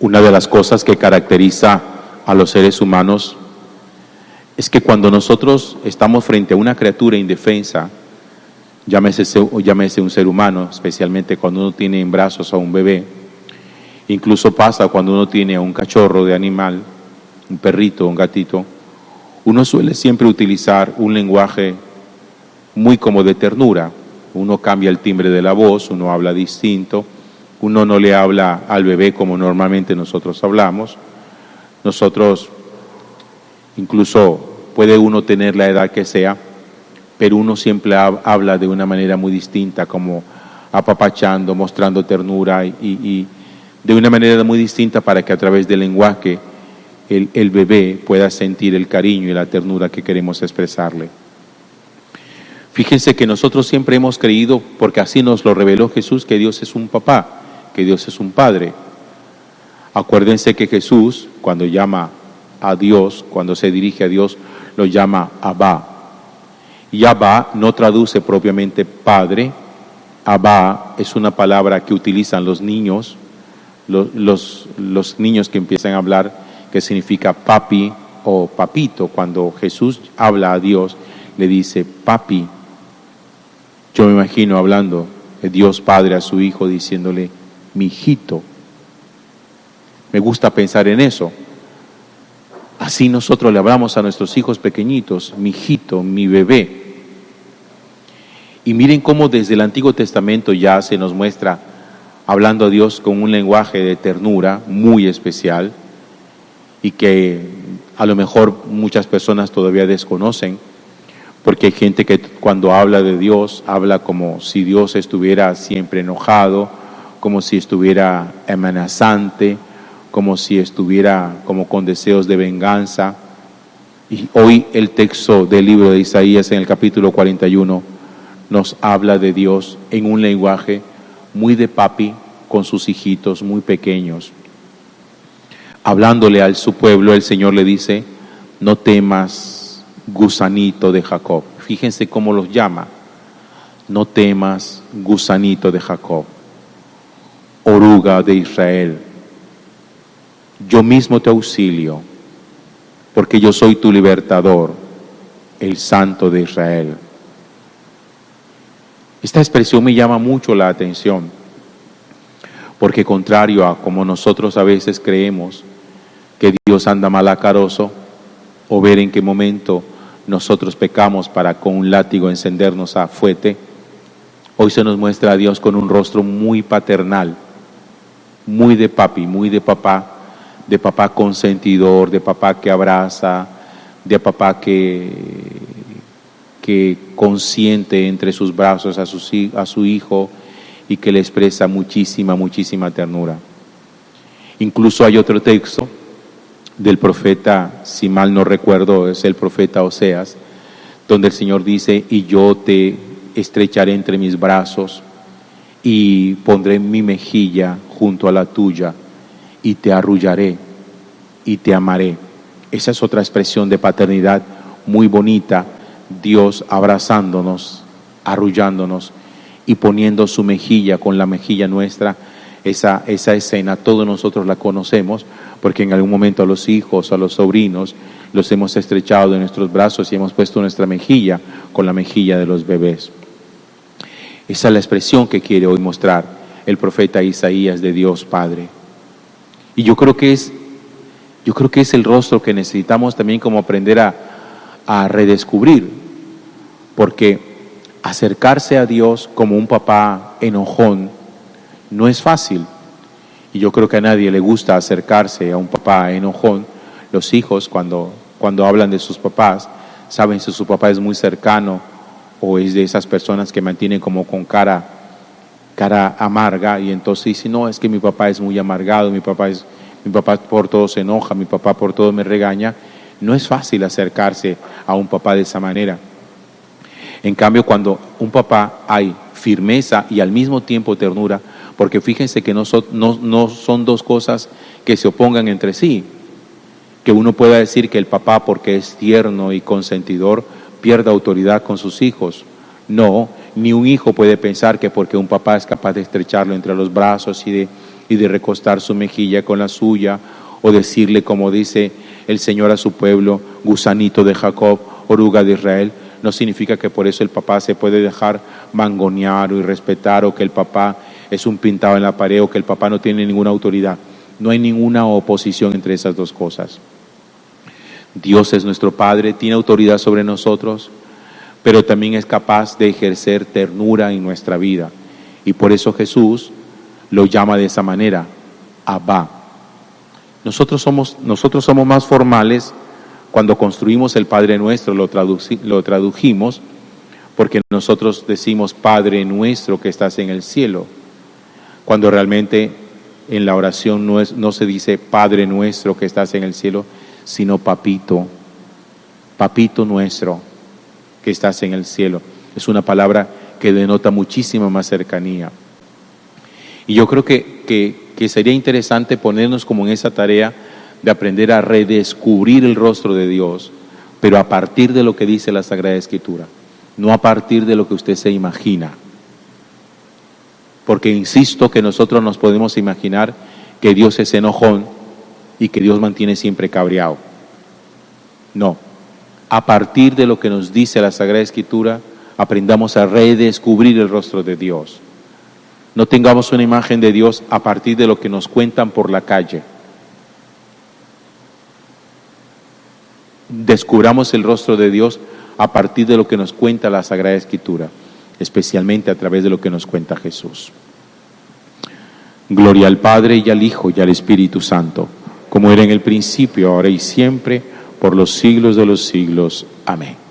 Una de las cosas que caracteriza a los seres humanos es que cuando nosotros estamos frente a una criatura indefensa, llámese un ser humano, especialmente cuando uno tiene en brazos a un bebé, incluso pasa cuando uno tiene a un cachorro de animal, un perrito, un gatito, uno suele siempre utilizar un lenguaje muy como de ternura. Uno cambia el timbre de la voz, uno habla distinto, uno no le habla al bebé como normalmente nosotros hablamos. Nosotros, incluso puede uno tener la edad que sea, pero uno siempre habla de una manera muy distinta, como apapachando, mostrando ternura y de una manera muy distinta para que a través del lenguaje el bebé pueda sentir el cariño y la ternura que queremos expresarle. Fíjense que nosotros siempre hemos creído, porque así nos lo reveló Jesús, que Dios es un papá, que Dios es un padre. Acuérdense que Jesús, cuando llama a Dios, cuando se dirige a Dios, lo llama Abba. Y Abba no traduce propiamente padre. Abba es una palabra que utilizan los niños, los niños que empiezan a hablar, que significa papi o papito. Cuando Jesús habla a Dios, le dice papi. Yo me imagino hablando de Dios Padre a su Hijo, diciéndole mi hijito. Me gusta pensar en eso. Así nosotros le hablamos a nuestros hijos pequeñitos, mi hijito, mi bebé. Y miren cómo desde el Antiguo Testamento ya se nos muestra hablando a Dios con un lenguaje de ternura muy especial y que a lo mejor muchas personas todavía desconocen, porque hay gente que cuando habla de Dios, habla como si Dios estuviera siempre enojado, como si estuviera amenazante, como si estuviera como con deseos de venganza. Y hoy el texto del libro de Isaías en el capítulo 41 nos habla de Dios en un lenguaje muy de papi con sus hijitos muy pequeños. Hablándole a su pueblo, el Señor le dice, no temas, gusanito de Jacob. Fíjense cómo los llama. No temas, gusanito de Jacob, oruga de Israel. Yo mismo te auxilio, porque yo soy tu libertador, el Santo de Israel. Esta expresión me llama mucho la atención, porque contrario a como nosotros a veces creemos que Dios anda malacaroso, o ver en qué momento nosotros pecamos para con un látigo encendernos a fuete, hoy se nos muestra a Dios con un rostro muy paternal, muy de papi, muy de papá consentidor, de papá que abraza, de papá que consiente entre sus brazos a su hijo y que le expresa muchísima ternura. Incluso hay otro texto del profeta, si mal no recuerdo, es el profeta Oseas, donde el Señor dice, y yo te estrecharé entre mis brazos y pondré mi mejilla junto a la tuya y te arrullaré y te amaré. Esa es otra expresión de paternidad muy bonita, Dios abrazándonos, arrullándonos y poniendo su mejilla con la mejilla nuestra. Esa escena todos nosotros la conocemos, porque en algún momento a los hijos, a los sobrinos, los hemos estrechado en nuestros brazos y hemos puesto nuestra mejilla con la mejilla de los bebés. Esa es la expresión que quiere hoy mostrar el profeta Isaías de Dios Padre. Y yo creo que es el rostro que necesitamos también como aprender a redescubrir, porque acercarse a Dios como un papá enojón no es fácil. Y yo creo que a nadie le gusta acercarse a un papá enojón. Los hijos cuando hablan de sus papás, saben si su papá es muy cercano o es de esas personas que mantienen como con cara amarga, y entonces dicen, no, es que mi papá es muy amargado, mi papá por todo se enoja, mi papá por todo me regaña. No es fácil acercarse a un papá de esa manera. En cambio, cuando un papá hay firmeza y al mismo tiempo ternura, porque fíjense que no son dos cosas que se opongan entre sí, que uno pueda decir que el papá, porque es tierno y consentidor, pierda autoridad con sus hijos. No, ni un hijo puede pensar que porque un papá es capaz de estrecharlo entre los brazos y y de recostar su mejilla con la suya, o decirle, como dice el Señor a su pueblo, gusanito de Jacob, oruga de Israel, no significa que por eso el papá se puede dejar mangonear o irrespetar, o que el papá es un pintado en la pared, o que el papá no tiene ninguna autoridad. No hay ninguna oposición entre esas dos cosas. Dios es nuestro Padre, tiene autoridad sobre nosotros, pero también es capaz de ejercer ternura en nuestra vida. Y por eso Jesús lo llama de esa manera, Abba. Nosotros somos más formales cuando construimos el Padre Nuestro, lo tradujimos, porque nosotros decimos Padre Nuestro que estás en el cielo, cuando realmente en la oración no se dice Padre Nuestro que estás en el cielo, sino Papito, Papito Nuestro que estás en el cielo. Es una palabra que denota muchísima más cercanía. Y yo creo que sería interesante ponernos como en esa tarea de aprender a redescubrir el rostro de Dios, pero a partir de lo que dice la Sagrada Escritura, no a partir de lo que usted se imagina. Porque insisto que nosotros nos podemos imaginar que Dios es enojón y que Dios mantiene siempre cabreado. No, a partir de lo que nos dice la Sagrada Escritura, aprendamos a redescubrir el rostro de Dios. No tengamos una imagen de Dios a partir de lo que nos cuentan por la calle. Descubramos el rostro de Dios a partir de lo que nos cuenta la Sagrada Escritura, especialmente a través de lo que nos cuenta Jesús. Gloria al Padre, y al Hijo, y al Espíritu Santo, como era en el principio, ahora y siempre, por los siglos de los siglos. Amén.